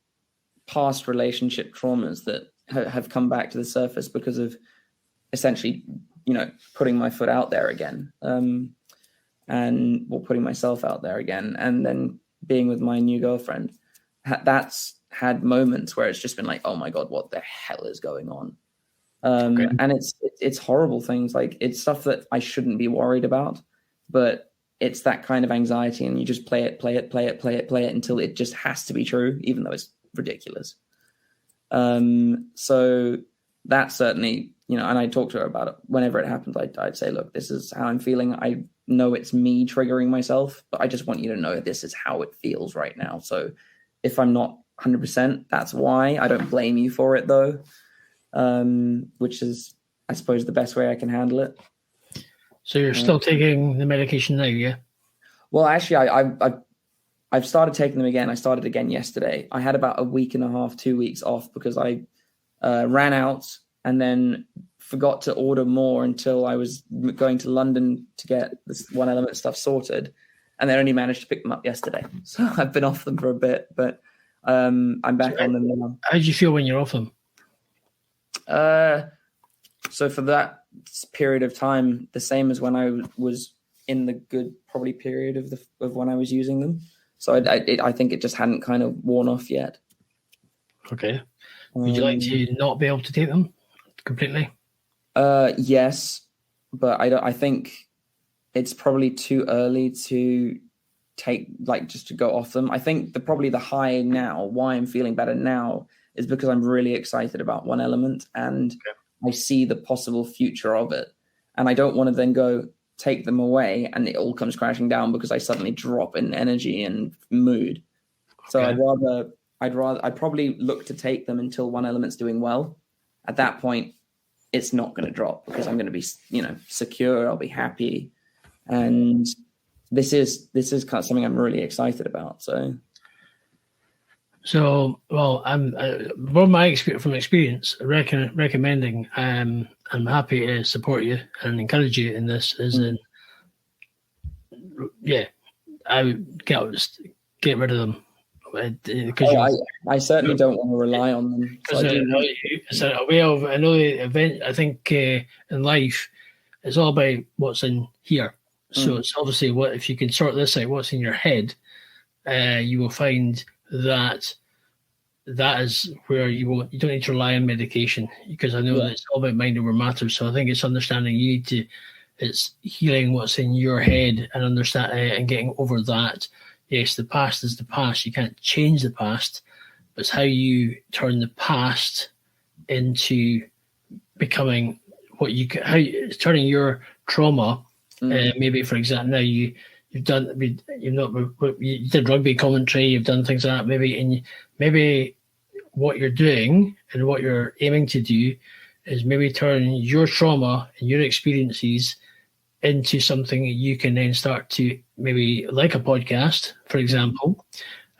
past relationship traumas that have come back to the surface because of essentially, putting my foot out there again, putting myself out there again, and then being with my new girlfriend. That's had moments where it's just been like, oh my God, what the hell is going on? And it's horrible things. Like, it's stuff that I shouldn't be worried about, but it's that kind of anxiety, and you just play it until it just has to be true, even though it's ridiculous. So that certainly, and I talk to her about it whenever it happens. I'd say, look, this is how I'm feeling. I know it's me triggering myself, but I just want you to know this is how it feels right now. So if I'm not 100%, that's why. I don't blame you for it, though, which is, I suppose, the best way I can handle it. So you're still taking the medication now, yeah? Well, actually, I've started taking them again. I started again yesterday. I had about a week and a half, 2 weeks off because I ran out, and then forgot to order more until I was going to London to get this One Element stuff sorted, and then only managed to pick them up yesterday. So I've been off them for a bit, but I'm back on them now. How do you feel when you're off them? So for that period of time, the same as when I was in the good probably period of when I was using them. So I think it just hadn't kind of worn off yet. Okay. Would you like to not be able to take them completely? Yes, but I think it's probably too early to take, like, just to go off them. I think probably the high now, why I'm feeling better now, is because I'm really excited about One Element, and I see the possible future of it. And I don't want to then go take them away and it all comes crashing down because I suddenly drop in energy and mood. So I'd probably look to take them until One Element's doing well. At that point, it's not going to drop because I'm going to be, secure. I'll be happy. And this is kind of something I'm really excited about. So, well, I'm from my experience, recommending. I'm happy to support you and encourage you in this. I would get rid of them. I certainly don't want to rely on them. I know the event. I think in life, it's all about what's in here. So it's obviously if you can sort this out, what's in your head, you will find that is where you don't need to rely on medication, because I know that it's all about mind over matter. So I think it's understanding it's healing what's in your head and understand and getting over that. Yes, the past is the past. You can't change the past, but it's how you turn the past into becoming turning your trauma. Maybe, for example, now you did rugby commentary, you've done things like that. Maybe what you're doing and what you're aiming to do is maybe turn your trauma and your experiences into something you can then start to, maybe like a podcast, for example,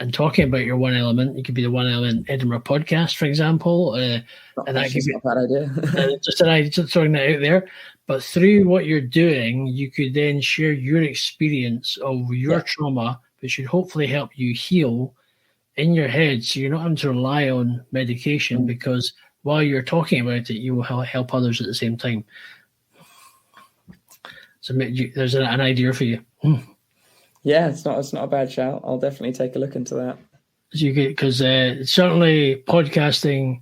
and talking about your One Element. It could be the One Element Edinburgh podcast, for example. And that could be not a bad idea. just throwing that out there. But through what you're doing, you could then share your experience of your trauma, which should hopefully help you heal in your head, so you're not having to rely on medication, because while you're talking about it, you will help others at the same time. So there's an idea for you. Yeah, it's not a bad shout. I'll definitely take a look into that. Because certainly podcasting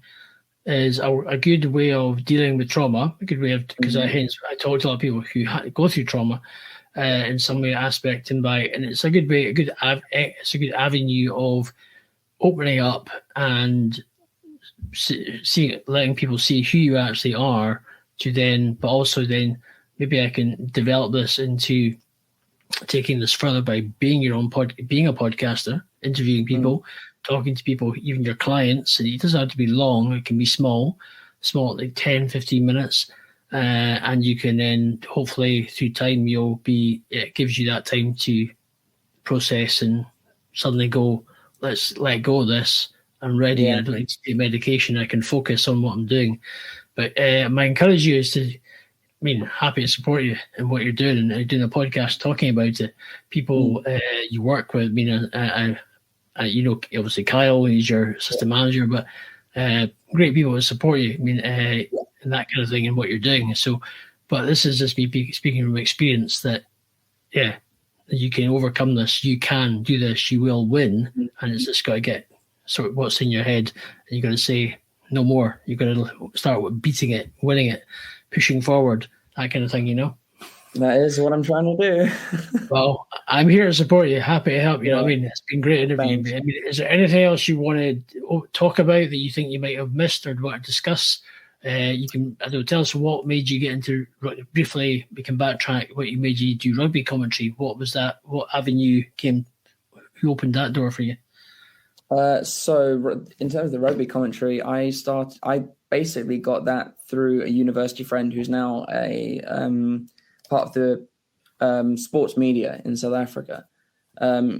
is a good way of dealing with trauma. A good way of, because I talk to a lot of people who go through trauma in some way, aspect, and it's a good way, it's a good avenue of opening up and letting people see who you actually are. But also then maybe I can develop this into taking this further by being being a podcaster, interviewing people, talking to people, even your clients. And it doesn't have to be long. It can be small, like 10, 15 minutes. And you can then hopefully through time, it gives you that time to process and suddenly go, let's let go of this. I'm ready. Yeah. I don't need to take medication. I can focus on what I'm doing. But my encourage you is to, happy to support you in what you're doing and doing a podcast talking about it. People you work with, obviously Kyle, he's your assistant manager, but great people to support you, and that kind of thing and what you're doing. So, but this is just me speaking from experience that, you can overcome this, you can do this, you will win, and it's just got to get sort of what's in your head, and you got to say no more. You got to start with beating it, winning it, pushing forward, that kind of thing, That is what I'm trying to do. Well, I'm here to support you, happy to help. It's been great interviewing. Is there anything else you want to talk about that you think you might have missed or want to discuss? You can, tell us what made you get into, briefly, we can backtrack, what you made you do rugby commentary. What was that? What avenue who opened that door for you? So in terms of the rugby commentary, I basically got that through a university friend who's now a part of the sports media in South Africa.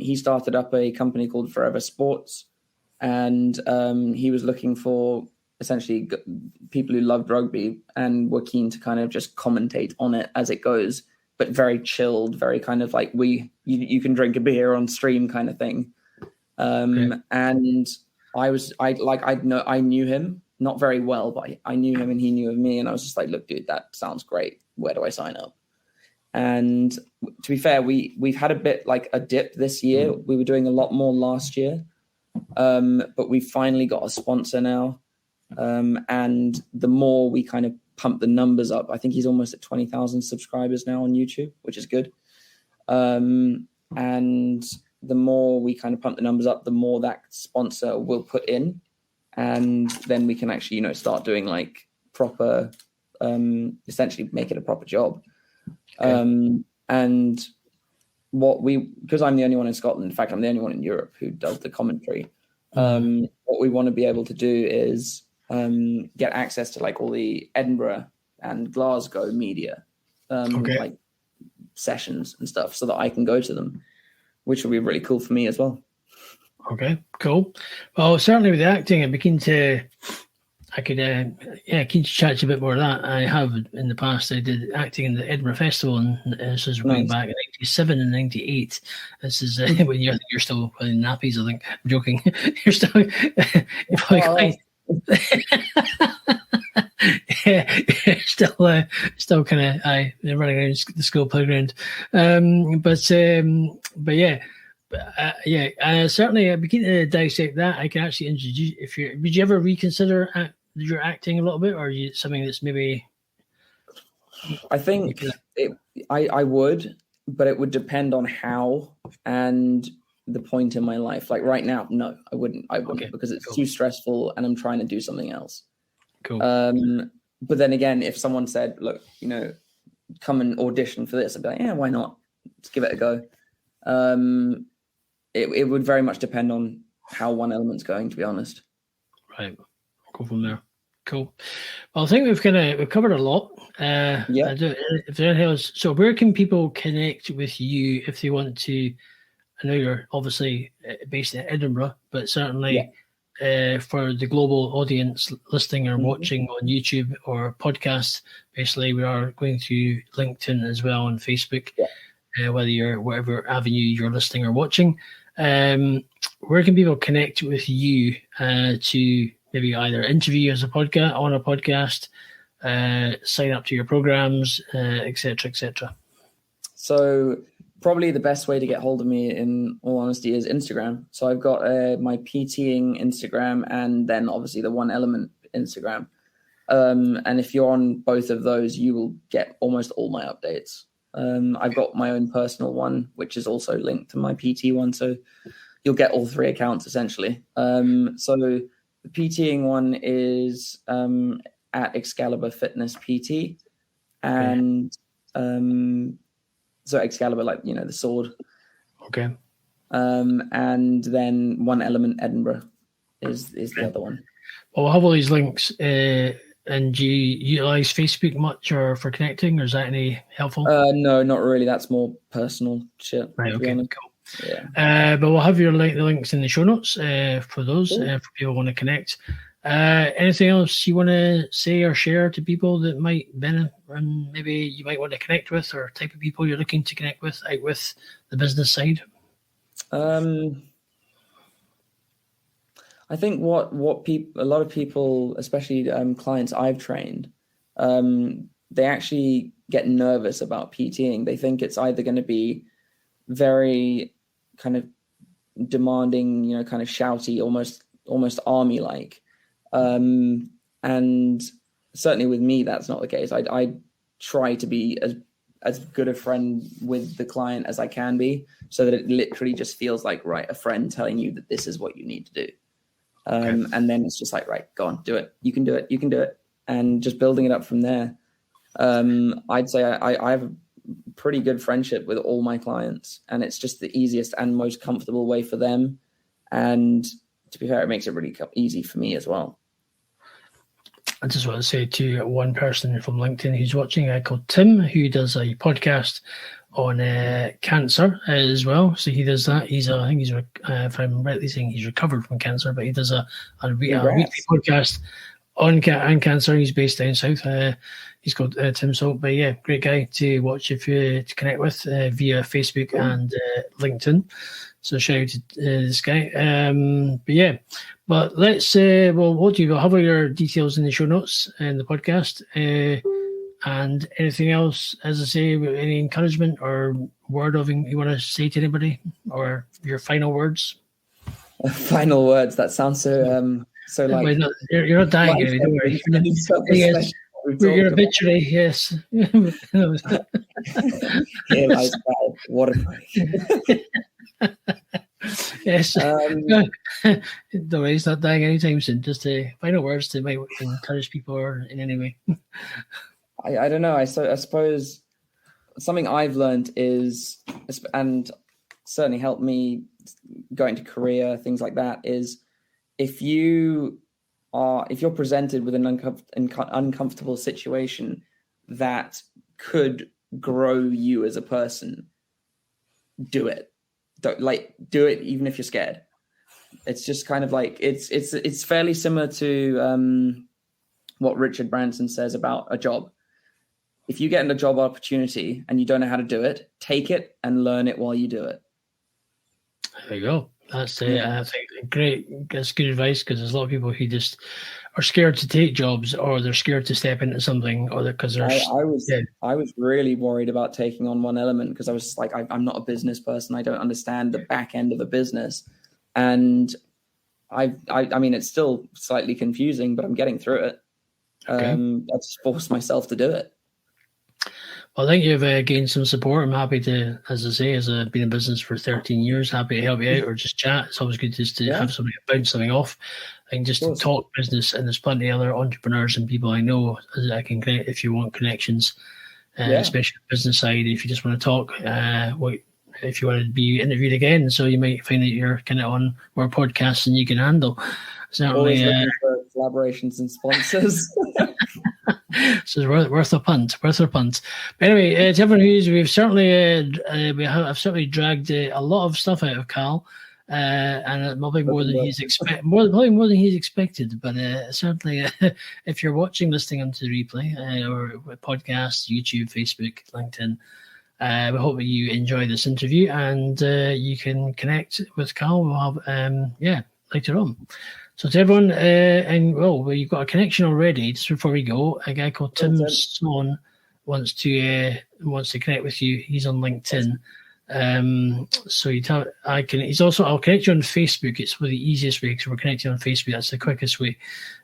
He started up a company called Forever Sports, and he was looking for essentially people who loved rugby and were keen to kind of just commentate on it as it goes, but very chilled, very kind of like you can drink a beer on stream kind of thing. And I knew him not very well, but I knew him and he knew of me, and I was just like, look, dude, that sounds great. Where do I sign up? And to be fair, we've had a bit like a dip this year. We were doing a lot more last year, but we finally got a sponsor now. And the more we kind of pump the numbers up, I think he's almost at 20,000 subscribers now on YouTube, which is good. And the more we kind of pump the numbers up, the more that sponsor will put in, and then we can actually, start doing like proper, essentially make it a proper job. Okay. And because I'm the only one in Scotland, in fact, I'm the only one in Europe who does the commentary. What we want to be able to do is get access to like all the Edinburgh and Glasgow media, like sessions and stuff, so that I can go to them, which will be really cool for me as well. Okay, cool. Well, certainly with the acting, I'd be keen to chat to you a bit more of that. I have in the past. I did acting in the Edinburgh Festival, and this is going back in '97 and '98. This is when you're still in nappies. I think I'm joking. You're still. Still kind of running around the school playground. Certainly I'd be keen to dissect that. I can actually introduce. Would you ever reconsider your acting a little bit, or something that's maybe? I think I would, but it would depend on how and the point in my life. Like right now, no, I wouldn't because it's too stressful and I'm trying to do something else. Cool. But then again, if someone said, look, come and audition for this, I'd be like, yeah, why not? Let's give it a go. It would very much depend on how One Element's going, to be honest. Right. Go from there. Cool. Well, I think we've covered a lot. If there's anything else, so where can people connect with you if they want to? I know you're obviously based in Edinburgh, but certainly for the global audience listening or watching on YouTube or podcast, basically we are going to LinkedIn as well and Facebook, whether you're whatever avenue you're listening or watching. Where can people connect with you to maybe either interview as a podcast, sign up to your programs, etc., etc.? So probably the best way to get hold of me, in all honesty, is Instagram. So I've got my PTing Instagram and then obviously the One Element Instagram. And if you're on both of those, you will get almost all my updates. I've got my own personal one, which is also linked to my PT one. So you'll get all three accounts essentially. So the PTing one is at Excalibur Fitness PT. And so Excalibur, like, the sword. Okay. And then One Element Edinburgh is the other one. Well, we'll have all these links. And do you utilize Facebook much or for connecting, or is that any helpful? No, not really. That's more personal shit. Right, okay, cool. Yeah. But we'll have the links in the show notes for those, for people who want to connect. Anything else you want to say or share to people that might benefit, and maybe you might want to connect with, or type of people you're looking to connect with out with the business side? I think what a lot of people, especially clients I've trained, they actually get nervous about PTing. They think it's either going to be very kind of demanding, kind of shouty, almost army-like. And certainly with me, that's not the case. I try to be as good a friend with the client as I can be, so that it literally just feels like, right, a friend telling you that this is what you need to do. And then it's just like, right, go on, do it. You can do it. You can do it. And just building it up from there. I'd say I have a pretty good friendship with all my clients, and it's just the easiest and most comfortable way for them. And to be fair, it makes it really easy for me as well. I just want to say to one person from LinkedIn who's watching, called Tim, who does a podcast on cancer as well. So he does that. He's I think he's if I'm rightly saying, he's recovered from cancer, but he does a weekly podcast on cancer. He's based down south. He's called Tim Salt, but yeah, great guy to watch if you to connect with via Facebook and LinkedIn. So shout out to this guy. But let's we'll have all your details in the show notes and the podcast. And anything else, as I say, any encouragement or word of you want to say to anybody, or your final words? Final words. That sounds so like you're not dying, anyway, don't worry. Yes, your obituary, yes. What a break. Yes. Don't worry, he's not dying anytime soon. Just final words to might encourage people or in any way. I don't know. I suppose something I've learned is, and certainly helped me going to Korea, things like that, is if you're presented with an uncomfortable situation that could grow you as a person, do it. Do it even if you're scared. It's just kind of like it's fairly similar to what Richard Branson says about a job. If you get a job opportunity and you don't know how to do it, take it and learn it while you do it. There you go. That's I think great. That's good advice, because there's a lot of people who just are scared to take jobs, or they're scared to step into something, or because they're. I was really worried about taking on One Element, because I was like, I'm not a business person. I don't understand the back end of a business, and I mean, it's still slightly confusing, but I'm getting through it. Okay. I just forced myself to do it. Well, I think you've gained some support. I'm happy to, as I say, as I've been in business for 13 years, happy to help you out or just chat. It's always good just to have somebody to bounce something off and just to talk business. And there's plenty of other entrepreneurs and people I know that I can connect if you want connections, especially the business side. If you just want to talk, if you want to be interviewed again, so you might find that you're kind of on more podcasts than you can handle. Certainly, always looking for collaborations and sponsors. So it's worth a punt. But anyway, to everyone we've certainly I've certainly dragged a lot of stuff out of Cal, and probably more than he's more than he's expected. But certainly, if you're watching, listening onto the replay or podcasts, YouTube, Facebook, LinkedIn, we hope that you enjoy this interview and you can connect with Cal. We'll have later on. So to everyone, you've got a connection already. Just before we go, a guy called Tim Stone wants to connect with you. He's on LinkedIn. I'll connect you on Facebook. It's the easiest way, because we're connecting on Facebook. That's the quickest way.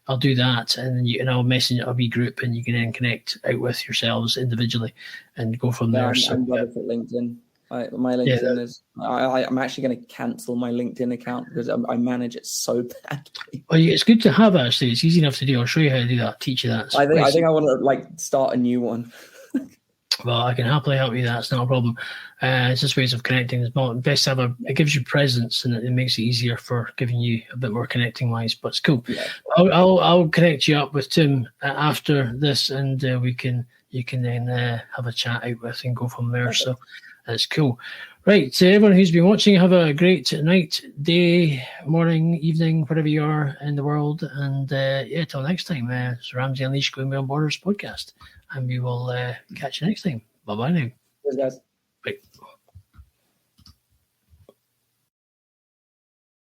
I'll do that, and then I'll message a wee group, and you can then connect out with yourselves individually and go from there. I'm rubbish at LinkedIn. My LinkedIn is. I'm actually going to cancel my LinkedIn account because I manage it so badly. Well, it's good to have, actually. It's easy enough to do. I'll show you how to do that. Teach you that. I think I want to start a new one. Well, I can happily help you. That's not a problem. It's just ways of connecting. It's best to have it gives you presence, and it makes it easier for giving you a bit more connecting wise. But it's cool. Yeah. I'll connect you up with Tim after this, and you can then have a chat out with and go from there. Okay. So that's cool. Right, to everyone who's been watching, have a great night, day, morning, evening, wherever you are in the world. And till next time, it's Ramsey Unleashed Going Beyond Borders podcast. And we will catch you next time. Bye-bye now. Cheers, guys.